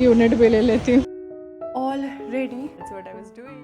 Unit भी ले लेती हूँ। Already, that's what I was doing.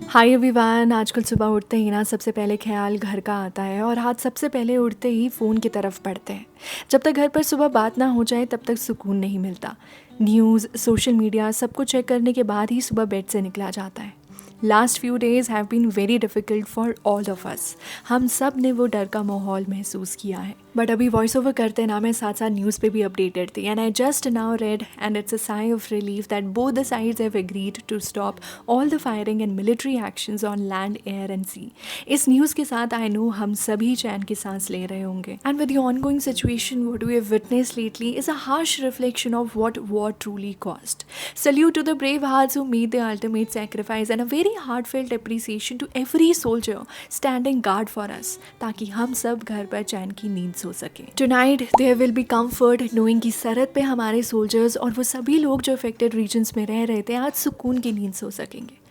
Hi everyone, आजकल सुबह उठते ही ना सबसे पहले ख्याल घर का आता है और हाथ सबसे पहले उठते ही फ़ोन की तरफ बढ़ते हैं। जब तक घर पर सुबह बात ना हो जाए तब तक सुकून नहीं मिलता। न्यूज़, सोशल मीडिया सब कुछ चेक करने के बाद ही सुबह बेड से निकला जाता है। Last few days have been very difficult for all of us. हम सब ने वो डर का माहौल महसूस किया है। बट अभी वॉइस ओवर करते ना मैं साथ साथ न्यूज़ पे भी अपडेटेड थी and I just now read and it's a sigh of relief that both the sides have agreed to stop all the firing and military actions on land, air and sea. इस news के साथ I know हम सभी चैन की सांस ले रहे होंगे। And with the ongoing situation what we have witnessed lately is a harsh reflection of what war truly cost. Salute to the brave hearts who made the ultimate sacrifice and a very heartfelt appreciation to every soldier standing guard for us ताकि हम सब घर पर चैन की नींद सो सके। Tonight there will be comfort knowing कि सरहद पे हमारे सोल्जर्स और वो सभी लोग जो अफेक्टेड रीजन्स में रह रहे थे आज सुकून की नींद सो सकेंगे।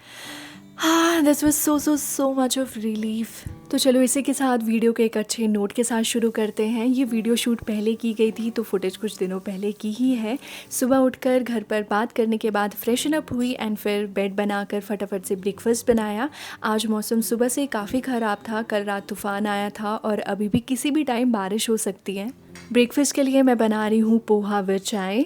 This was so much of relief. तो चलो इसी के साथ वीडियो के एक अच्छे नोट के साथ शुरू करते हैं। ये वीडियो शूट पहले की गई थी तो फुटेज कुछ दिनों पहले की ही है। सुबह उठकर घर पर बात करने के बाद फ्रेशन अप हुई एंड फिर बेड बनाकर फटाफट से ब्रेकफास्ट बनाया। आज मौसम सुबह से काफ़ी ख़राब था, कल रात तूफ़ान आया था और अभी भी किसी भी टाइम बारिश हो सकती है। ब्रेकफास्ट के लिए मैं बना रही हूँ पोहा विद चाय।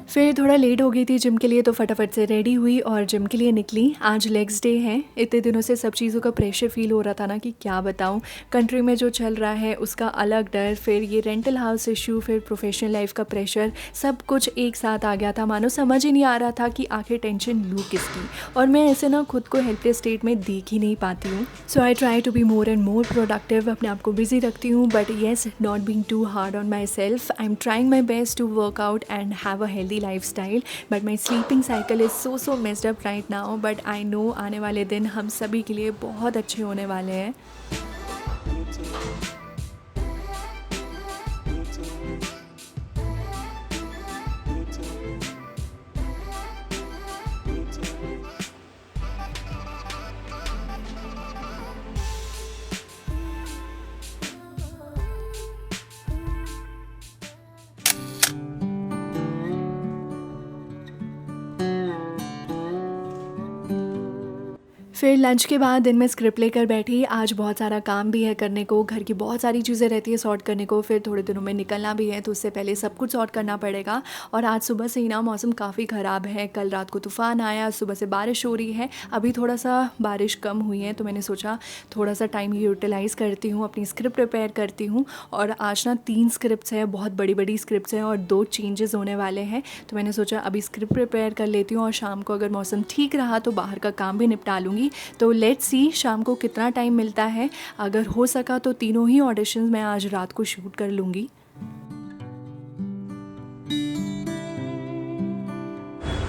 फिर थोड़ा लेट हो गई थी जिम के लिए तो फटाफट से रेडी हुई और जिम के लिए निकली। आज लेग्स डे है। इतने दिनों से सब चीज़ों का प्रेशर फील हो रहा था ना कि क्या बताऊं। कंट्री में जो चल रहा है उसका अलग डर, फिर ये रेंटल हाउस इशू, फिर प्रोफेशनल लाइफ का प्रेशर, सब कुछ एक साथ आ गया था। मानो समझ ही नहीं आ रहा था कि आखिर टेंशन लूँ किसकी। और मैं ऐसे ना खुद को हेल्पलेस स्टेट में देख ही नहीं पाती हूँ। So I try to be more and more productive, अपने आप को बिजी रखती हूँ but yes not being too hard on myself. I am trying my best to work out and have a healthy lifestyle, but my sleeping cycle is so messed up right now, but I know आने वाले दिन हम सभी के लिए बहुत अच्छे होने वाले हैं। फिर लंच के बाद दिन में स्क्रिप्ट लेकर बैठी। आज बहुत सारा काम भी है करने को, घर की बहुत सारी चीज़ें रहती है सॉर्ट करने को, फिर थोड़े दिनों में निकलना भी है तो उससे पहले सब कुछ सॉर्ट करना पड़ेगा। और आज सुबह से ही ना मौसम काफ़ी ख़राब है। कल रात को तूफ़ान आया, सुबह से बारिश हो रही है। अभी थोड़ा सा बारिश कम हुई है तो मैंने सोचा थोड़ा सा टाइम यूटिलाइज़ करती हूँ, अपनी स्क्रिप्ट प्रिपेयर करती हूँ। और आज ना 3 स्क्रिप्ट्स हैं, बहुत बड़ी बड़ी स्क्रिप्ट्स हैं और 2 चेंजेस होने वाले हैं तो मैंने सोचा अभी स्क्रिप्ट प्रिपेयर कर लेती हूँ और शाम को अगर मौसम ठीक रहा तो बाहर का काम भी निपटा लूँगी। तो लेट्स सी शाम को कितना टाइम मिलता है। अगर हो सका तो तीनों ही ऑडिशंस मैं आज रात को शूट कर लूँगी।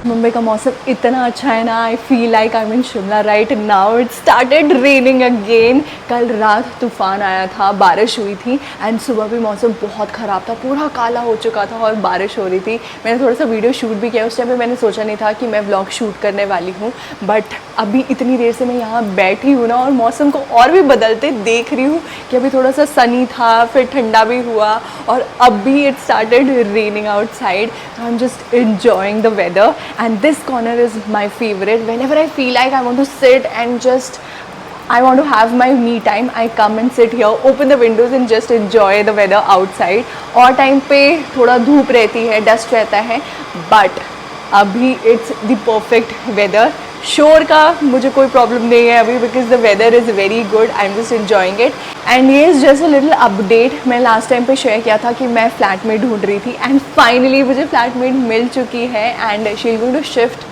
मुंबई का मौसम इतना अच्छा है ना, I feel like I am in Shimla right now. It started raining again. कल रात तूफ़ान आया था, बारिश हुई थी एंड सुबह भी मौसम बहुत ख़राब था, पूरा काला हो चुका था और बारिश हो रही थी। मैंने थोड़ा सा वीडियो शूट भी किया। उस टाइम पे मैंने सोचा नहीं था कि मैं व्लॉग शूट करने वाली हूँ, बट अभी इतनी देर से मैं यहाँ बैठी हूँ ना और मौसम को और भी बदलते देख रही हूँ कि अभी थोड़ा सा सनी था, फिर ठंडा भी हुआ और अभी इट स्टार्टेड रेनिंग आउटसाइड। तो I am just enjoying the weather and this corner is my favorite. Whenever I feel like I want to sit and just I want to have my me time, I come and sit here, open the windows and just enjoy the weather outside. और time पे थोड़ा धूप रहती है, dust रहता है, but अभी it's the perfect weather. शोर का मुझे कोई प्रॉब्लम नहीं है अभी because the weather is very good. I am just enjoying it and ये is just a little update. मैं लास्ट टाइम पे शेयर किया था कि मैं फ्लैटमेट ढूंढ रही थी एंड फाइनली मुझे फ्लैटमेट मिल चुकी है and she is going to shift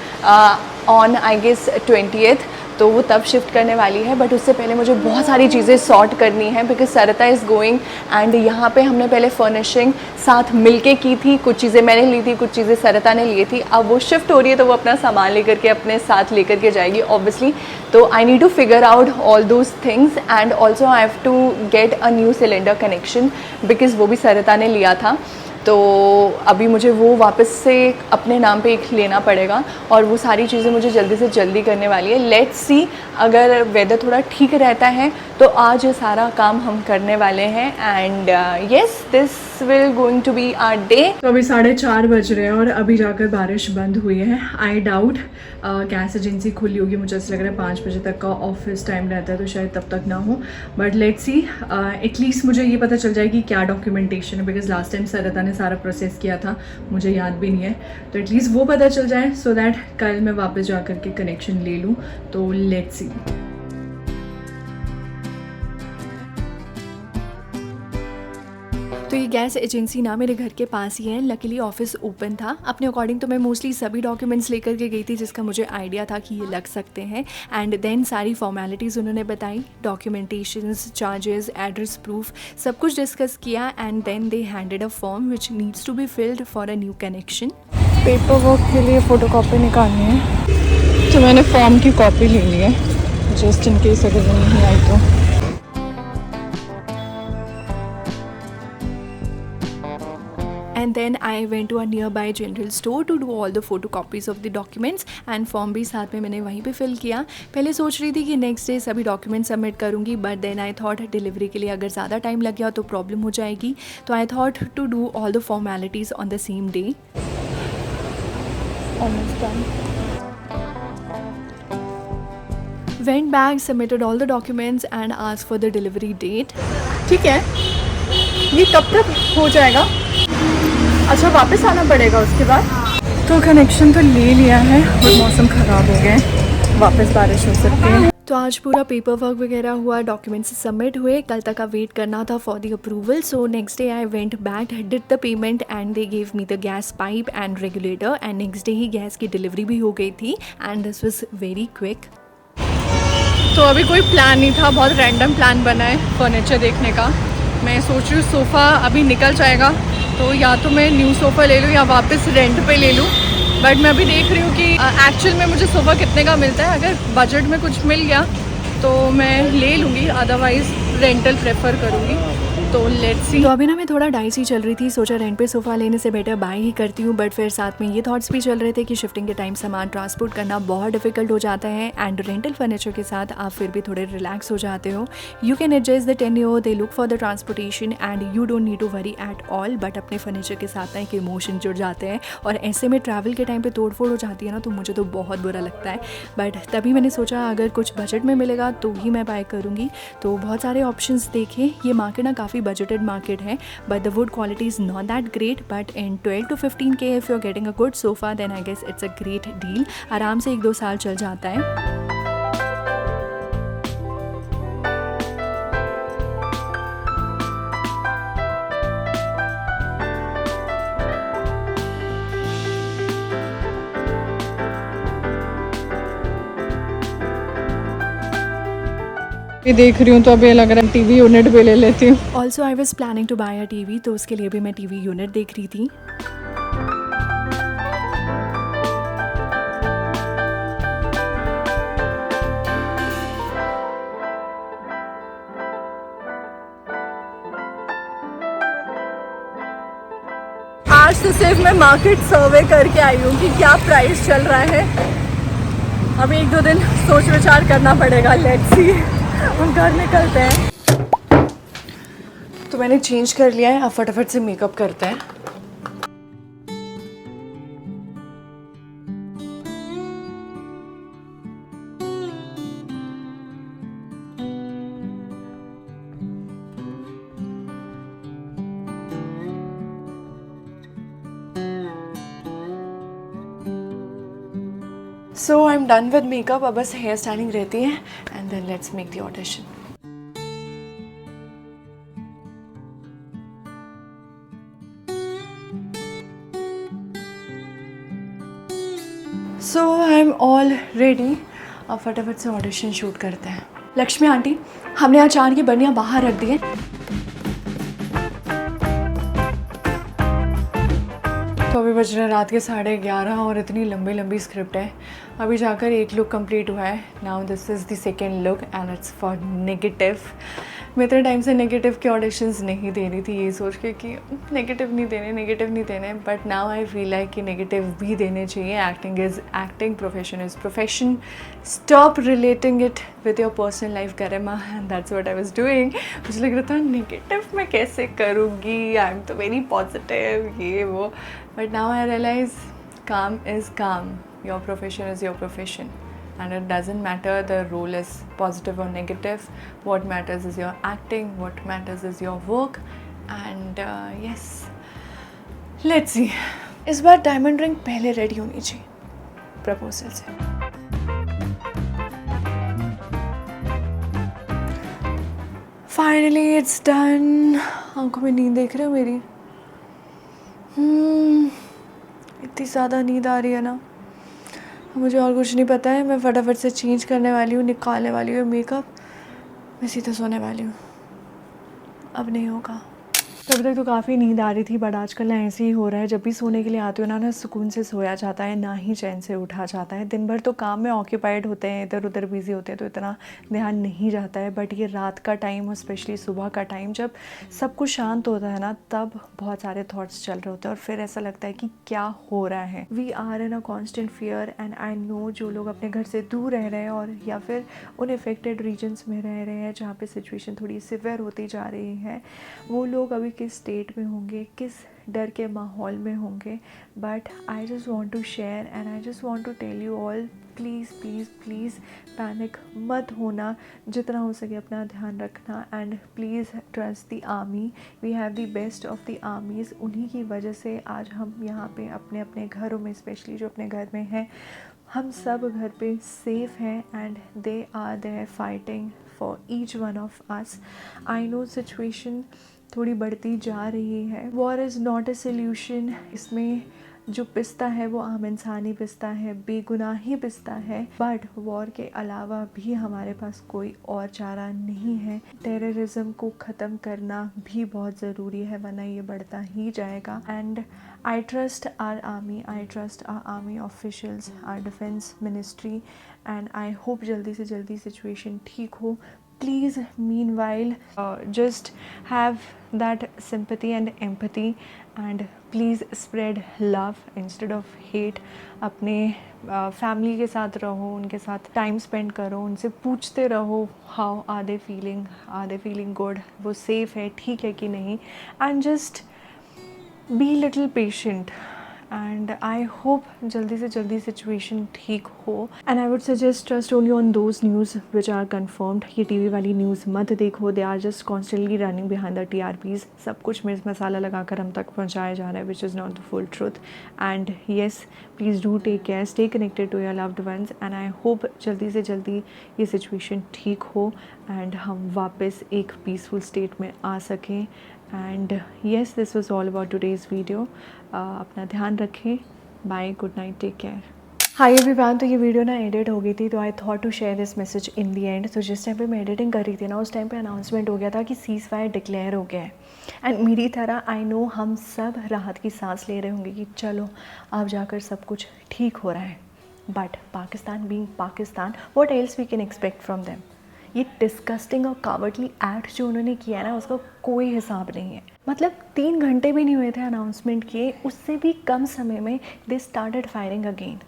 on I guess 20th। तो वो तब शिफ्ट करने वाली है, बट उससे पहले मुझे बहुत सारी चीज़ें सॉर्ट करनी है because Sarita is going. And यहाँ पे हमने पहले फर्निशिंग साथ मिलके की थी, कुछ चीज़ें मैंने ली थी, कुछ चीज़ें सरिता ने ली थी। अब वो शिफ्ट हो रही है तो वो अपना सामान लेकर के अपने साथ लेकर के जाएगी ऑब्वियसली। तो I need to figure out all those things and also I have to get a new cylinder connection because वो भी सरिता ने लिया था। तो अभी मुझे वो वापस से अपने नाम पे एक लेना पड़ेगा और वो सारी चीज़ें मुझे जल्दी से जल्दी करने वाली है। लेट्स सी, अगर वेदर थोड़ा ठीक रहता है तो आज ये सारा काम हम करने वाले हैं। And yes, this will going to be our day. तो अभी 4:30 बज रहे हैं और अभी जाकर बारिश बंद हुई है। आई डाउट गैस एजेंसी खुली होगी, मुझे ऐसा लग रहा है 5 बजे तक का ऑफिस टाइम रहता है तो शायद तब तक ना हो। बट लेट्स सी, एटलीस्ट मुझे ये पता चल जाएगी क्या डॉक्यूमेंटेशन है बिकॉज लास्ट टाइम सरिता ने सारा प्रोसेस किया था, मुझे याद भी नहीं है। तो एटलीस्ट वो पता चल जाए सो दैट कल मैं वापस जा कर के कनेक्शन ले लूँ। तो लेट्स सी। तो ये गैस एजेंसी ना मेरे घर के पास ही है। लकीली ऑफिस ओपन था। अपने अकॉर्डिंग तो मैं मोस्टली सभी डॉक्यूमेंट्स लेकर के गई थी जिसका मुझे आइडिया था कि ये लग सकते हैं। एंड देन सारी फॉर्मेलिटीज़ उन्होंने बताई, डॉक्यूमेंटेशंस, चार्जेस, एड्रेस प्रूफ, सब कुछ डिस्कस किया। And then they handed a form which needs to be filled for a new connection. Paper work के लिए फ़ोटो कॉपी निकालनी है तो मैंने फॉर्म की कॉपी ले ली है जस्ट इन केस अगर वो नहीं आई तो। And then I went to a nearby general store to do all the photocopies of the documents and form भी साथ में मैंने वहीं पे फिल किया। पहले सोच रही थी कि नेक्स्ट डे सभी डॉक्यूमेंट सबमिट करूँगी, but then I thought delivery के लिए अगर ज़्यादा टाइम लग गया तो प्रॉब्लम हो जाएगी। तो I thought to do all the formalities on the same day. Almost done. Went back, submitted all the documents and asked for the delivery date. ठीक है, ये कब तक हो जाएगा? अच्छा, वापस आना पड़ेगा उसके बाद? तो कनेक्शन तो ले लिया है और मौसम ख़राब हो गया, वापस बारिश हो सकती है। तो आज पूरा पेपर वर्क वगैरह हुआ, डॉक्यूमेंट्स सबमिट हुए, कल तक का वेट करना था for the approval. So next day I went back, did the payment and they gave me the gas pipe and regulator. And next day he gas की delivery भी हो गई थी and this was very quick. तो अभी कोई plan नहीं था, बहुत रैंडम प्लान बना है फर्नीचर देखने का। मैं सोच रही हूँ सोफ़ा अभी निकल जाएगा तो या तो मैं न्यू सोफ़ा ले लूँ या वापस रेंट पे ले लूँ। बट मैं अभी देख रही हूँ कि एक्चुअल में मुझे सोफ़ा कितने का मिलता है। अगर बजट में कुछ मिल गया तो मैं ले लूँगी, अदरवाइज़ रेंटल प्रेफर करूँगी। तो लेट्स सी। तो अभी ना मैं थोड़ा डाइसी चल रही थी, सोचा रेंट पे सोफ़ा लेने से बेटर बाय ही करती हूँ। बट फिर साथ में ये थॉट्स भी चल रहे थे कि शिफ्टिंग के टाइम सामान ट्रांसपोर्ट करना बहुत डिफिकल्ट हो जाता है एंड रेंटल फर्नीचर के साथ आप फिर भी थोड़े रिलैक्स हो जाते हो। You can adjust the tenure, they look for the transportation and you don't need to worry at all. But अपने फर्नीचर के साथ ना एक इमोशन जुड़ जाते हैं और ऐसे में ट्रैवल के टाइम पर तोड़ फोड़ हो जाती है ना, तो मुझे तो बहुत बुरा लगता है। बट तभी मैंने सोचा अगर कुछ बजट में मिलेगा तो ही मैं बाय करूँगी। तो बहुत सारे ऑप्शंस देखे। ये मार्केट ना काफ़ी बजटेड मार्केट है, but the wood quality is not that great, but in 12 to 15K if you're getting a good sofa then I guess it's a great deal. आराम से 1-2 साल चल जाता है। ये देख रही हूँ तो अभी लग रहा है टीवी यूनिट भी ले लेती हूँ। Also I was planning to buy a TV, तो उसके लिए भी मैं टीवी यूनिट देख रही थी। आज तो सिर्फ मैं मार्केट सर्वे करके आई हूँ कि क्या प्राइस चल रहा है। अभी 1-2 दिन सोच विचार करना पड़ेगा। लेट्स सी, हम घर निकलते हैं। तो मैंने चेंज कर लिया है, अब फटाफट से मेकअप करते हैं। So I am done with makeup, अब बस हेयर स्टाइलिंग रहती है and then let's make the audition. So I am all ready. अब फटाफट से ऑडिशन शूट करते हैं। लक्ष्मी आंटी, हमने अचार की बर्नियाँ बाहर रख दी हैं। तो अभी बज रहे हैं रात के 11:30 और इतनी लंबी लंबी स्क्रिप्ट है। अभी जाकर एक लुक कंप्लीट हुआ है। Now this is the second look and it's for negative. मैं इतने टाइम से नेगेटिव के ऑडिशंस नहीं दे रही थी, ये सोच के कि नेगेटिव नहीं देने, but now I feel like कि नेगेटिव भी देने चाहिए। Acting is acting, profession is profession. Stop relating it with your personal life Garima, and that's what I was doing. मुझे लग रहा था नेगेटिव मैं कैसे करूँगी, आई एम तो वेरी पॉजिटिव, ये वो, बट नाउ आई रियलाइज काम इज़ काम, your profession is your profession. And it doesn't matter the role is positive or negative. What matters is your acting, what matters is your work, and yes, let's see. इस बार diamond ring पहले ready होनी चाहिए proposal से। Finally it's done. आंखों में नींद देख रहे हो मेरी? इतनी ज़्यादा नींद आ रही है ना, मुझे और कुछ नहीं पता है। मैं फटाफट से चेंज करने वाली हूँ, निकालने वाली हूँ मेकअप, मैं सीधा सोने वाली हूँ। अब नहीं होगा। तब तक तो काफ़ी नींद आ रही थी, बट आजकल ना ऐसे ही हो रहा है, जब भी सोने के लिए आती हूँ ना सुकून से सोया जाता है, ना ही चैन से उठा जाता है। दिन भर तो काम में ऑक्यूपाइड होते हैं, इधर उधर बिजी होते हैं, तो इतना ध्यान नहीं जाता है। बट ये रात का टाइम और स्पेशली सुबह का टाइम, जब सब कुछ शांत होता है ना, तब बहुत सारे थॉट्स चल रहे होते हैं और फिर ऐसा लगता है कि क्या हो रहा है। We are in a constant fear, and I know जो लोग अपने घर से दूर रह रहे हैं और या फिर उन इफेक्टेड रीजन्स में रह रहे हैं जहाँ पे सिचुएशन थोड़ी सिवियर होती जा रही है, वो लोग अभी किस स्टेट में होंगे, किस डर के माहौल में होंगे। But I just want to share and I just want to tell you all, please please please panic मत होना, जितना हो सके अपना ध्यान रखना, and please trust the army. We have the best of the armies. उन्हीं की वजह से आज हम यहाँ पे अपने अपने घरों में, स्पेशली जो अपने घर में हैं, हम सब घर पे सेफ हैं, and they are there fighting for each one of us. I know situation थोड़ी बढ़ती जा रही है। War is not a solution. इसमें जो पिसता है वो आम इंसान ही पिसता है, बेगुनाह ही पिसता है। बट वॉर के अलावा भी हमारे पास कोई और चारा नहीं है। टेररिज्म को ख़त्म करना भी बहुत ज़रूरी है, वरना ये बढ़ता ही जाएगा। And I trust our army, I trust our army officials, our defence ministry, and I hope जल्दी से जल्दी सिचुएशन ठीक हो। Please meanwhile just have that sympathy and empathy, and please spread love instead of hate. अपने family के साथ रहो, उनके साथ टाइम स्पेंड करो, उनसे पूछते रहो how are they feeling good, वो सेफ है, ठीक है कि नहीं, and just be little patient. And I hope जल्दी से जल्दी सिचुएशन ठीक हो। And I would suggest trust only on those news which are confirmed. ये टीवी वाली न्यूज़ मत देखो, they are just constantly running behind the TRPs। सब कुछ मिर्च मसाला लगाकर हम तक पहुँचाया जा रहा है, which is not the full truth. And yes, please do take care, stay connected to your loved ones, and I hope जल्दी से जल्दी ये सिचुएशन ठीक हो एंड हम वापस एक पीसफुल स्टेट में आ सकें। And yes, this was all about today's video. अपना ध्यान रखें, bye, good night, take care. Hi everyone, तो ये वीडियो ना एडिट हो गई थी, तो I thought to share this message in the end. तो जिस टाइम पे मैं एडिटिंग कर रही थी ना, उस टाइम पे अनाउंसमेंट हो गया था कि सीज़ फायर डिक्लेयर हो गया है। एंड मेरी तरह आई नो हम सब राहत की सांस ले रहे होंगे कि चलो अब जाकर सब कुछ ठीक हो रहा है। But Pakistan being Pakistan, what else we can expect from them. ये डिस्कस्टिंग और कावर्डली एक्ट जो उन्होंने किया है ना, उसका कोई हिसाब नहीं है। मतलब 3 घंटे भी नहीं हुए थे अनाउंसमेंट किए, उससे भी कम समय में दे स्टार्टेड फायरिंग अगेन।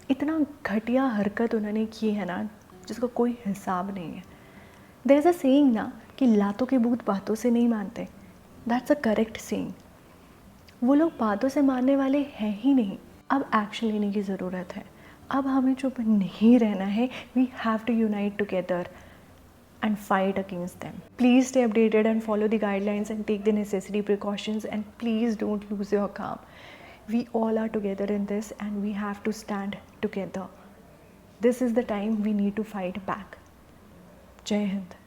इतना घटिया हरकत उन्होंने की है ना, जिसका कोई हिसाब नहीं है। देयर इज़ अ सेइंग ना कि लातों के भूत बातों से नहीं मानते। That's a correct saying. वो लोग बातों से मानने वाले हैं ही नहीं। अब एक्शन लेने की ज़रूरत है। अब हमें चुप नहीं रहना है। We have to unite together and fight against them. Please stay updated and follow the guidelines and take the necessary precautions, and please don't lose your calm. We all are together in this and we have to stand together. This is the time we need to fight back. Jai Hind.